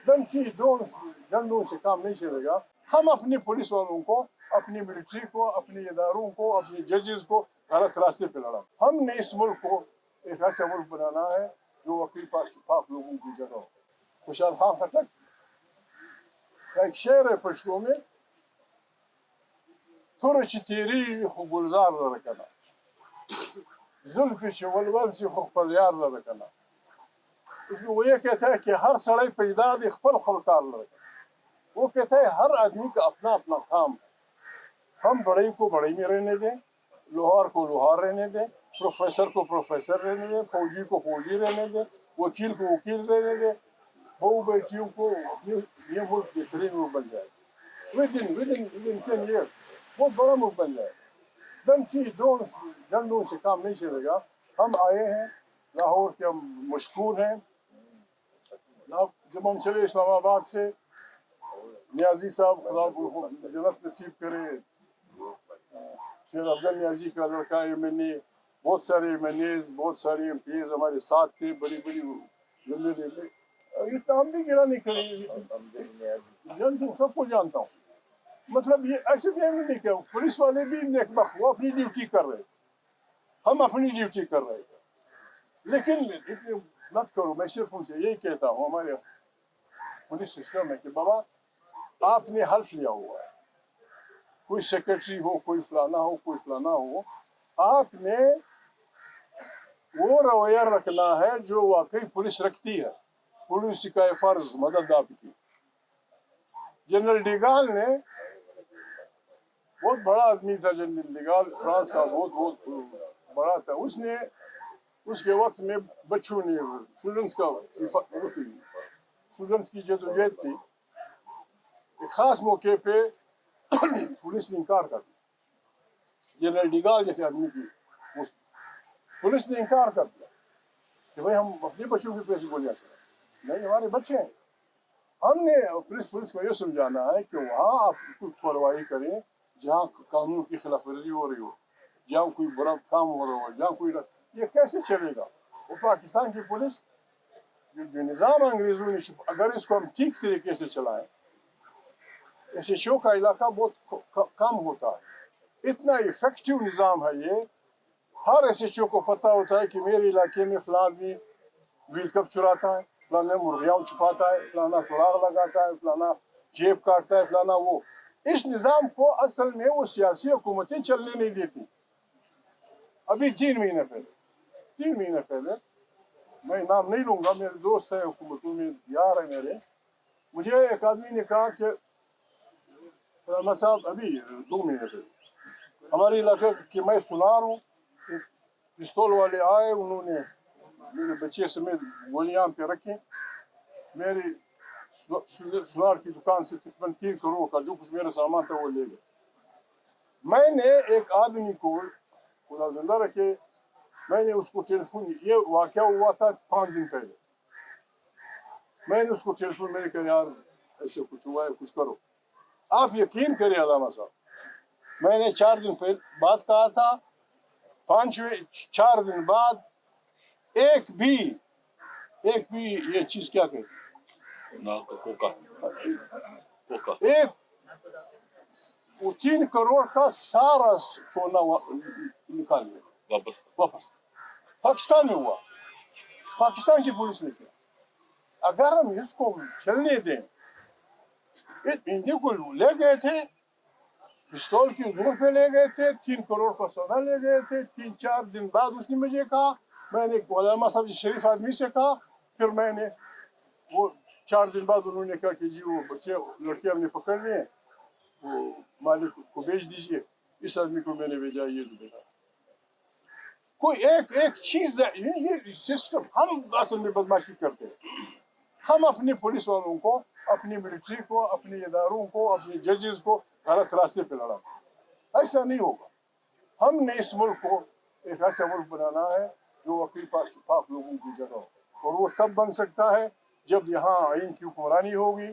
धमकी डंडों से काम नहीं चलेगा। हम अपने पुलिस वालों को, अपनी मिलिट्री को, अपने इदारों को, अपने जजेस को गलत रास्ते पे लड़ा। हमने इस मुल्क को एक ऐसा मुल्क बनाना है जो वकील पाक लोगों की जगह हो। खुशहाल खान खटक का एक शेर है पश्तो में, थोड़ा तेरी गुलजार लड़कना जुल्फ वलवल से फलियार लड़कना। इसमें वो ये कहता है कि हर सड़े पैदाद खपल खलकार लड़का। वो कहता है हर आदमी का अपना अपना काम है। हम बड़े को बड़े में रहने दें, लोहार को लोहार रहने दें, प्रोफेसर को प्रोफेसर रहने दें, फौजी को फौजी रहने दें, वकील को वकील रहने दें। बहु बेटियों को ये मुल्क बेहतरीन मुल्क बन जाए। विदिन 10 years बहुत बड़ा मुल्क बन जाए। धमकी डंडों से काम नहीं चलेगा। हम आए हैं लाहौर के, हम मशकूर हैं। जब हम चले इस्लामाबाद से, नियाजी साहब खुदा को जन्नत नसीब करे, शेर अफजल नियाजी का लड़का MNA, बहुत सारे MNAs, बहुत सारे MPs हमारे साथ थे, बड़ी बड़ी लंबे ये काम भी गिरा नहीं करेंगे। सबको जानता हूँ। मतलब ये ऐसे भी नहीं किया। पुलिस वाले भी नेकबख्त, वो अपनी ड्यूटी कर रहे, हम अपनी ड्यूटी कर रहे थे। लेकिन इतने मत करो। मैं सिर्फ उनसे यही कहता हूँ, हमारे पुलिस सिस्टम है कि बाबा आपने हल्फ लिया हुआ है, कोई सेक्रेटरी हो, कोई फलाना हो, कोई फलाना हो, आपने वो रवैया रखना है जो वाकई पुलिस रखती है। पुलिस का फर्ज मदद आपकी। जनरल डिगाल ने, बहुत बड़ा आदमी था जनरल डिगाल, फ्रांस का बहुत बड़ा था। उसने उसके वक्त में बच्चों ने स्टूडेंट्स की जदोजहद थी। एक खास मौके पे पुलिस ने इनकार कर दिया। जनरल डिगाल जैसे आदमी की पुलिस ने इनकार कर दिया कि भाई हम अपने बच्चों के पैसे गोलियां चलाएं। नहीं, हमारे बच्चे हैं। हमने पुलिस को ये समझाना है कि वहाँ आप कुछ कार्रवाई करें जहाँ कानून की खिलाफ वर्जी हो रही हो, जहाँ कोई बुरा काम हो रहा हो, जहाँ कोई, ये कैसे चलेगा? वो पाकिस्तान की पुलिस जो निज़ाम अंग्रेजों ने, अगर इसको हम ठीक तरीके से चलाएं, SHO का इलाका बहुत कम होता है। इतना इफेक्टिव निज़ाम है ये। हर SHO को पता होता है कि मेरे इलाके में फलां आदमी व्हील कप चुराता है, फलाना मुर्गियाँ छुपाता है, फलाना सुराग लगाता है, फलाना जेब काटता है, फलाना वो। इस निज़ाम को असल में वो सियासी हुकूमतें चलने नहीं देती। अभी 3 महीने पहले मैं नाम नहीं लूंगा, मेरे दोस्त है हुकूमतों में, यार है मेरे, मुझे एक आदमी ने कहा कि फलाना साहब, अभी 2 महीने पहले हमारे इलाके की मैं सुनार हूँ, पिस्तौल वाले आए, उन्होंने मेरे बच्चे समेत गोलियां पे रखी। मेरी सुनार की दुकान से तकरीबन 3 करोड़ का जो कुछ मेरा सामान था वो ले गए। मैंने एक आदमी को खुदा जिंदा रखे, मैंने उसको टेलीफोन, ये वाकया हुआ था 5 दिन पहले, मैंने उसको टेलीफोन, मैंने कहा यार ऐसे कुछ हुआ है, कुछ करो। आप यकीन करिए अलामा साहब, मैंने 4 दिन पहले बात कहा था, 4 दिन बाद एक भी ये चीज क्या कहती ना, कोका एक वो 3 करोड़ का सारा सोना निकाल लिया वापस। पाकिस्तान में हुआ, पाकिस्तान की पुलिस ने किया। अगर हम इसको चलने दें, इंडिया को ले गए थे, पिस्तौल की जरूरत पे ले गए थे, 3 करोड़ का सोना ले गए थे। 3-4 दिन बाद उसने मुझे कहा, मैंने अलामा साहब जी शरीफ आदमी से कहा, फिर मैंने वो 4 दिन बाद उन्होंने कहा कि जी वो बच्चे लड़के हमने पकड़ लिए, वो मालिक को भेज दीजिए, इस आदमी को मैंने भेजा, ये भेजा। कोई एक चीज है, ये सिस्टम, हम असल में बदमाशी करते हैं। हम अपने पुलिस वालों को, अपनी मिलिट्री को, अपने इदारों को, अपने जजेस को गलत रास्ते पे लड़ा। ऐसा नहीं होगा। हमने इस मुल्क को एक ऐसा मुल्क बनाना है जो वकील पाक लोगों की जगह हो, और वो तब बन सकता है जब यहाँ आइन की हुक्मरानी होगी,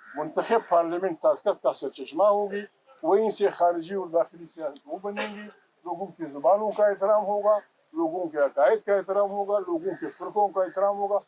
मुंतखब पार्लियामेंट ताकत का सरचश्मा होगी, वहीं से खारजी और दाखिली सियासत वो बनेंगी, लोगों की जुबानों का एहतराम होगा, लोगों के अकायद का एहतराम होगा, लोगों के फ़िरक़ों का एहतराम होगा।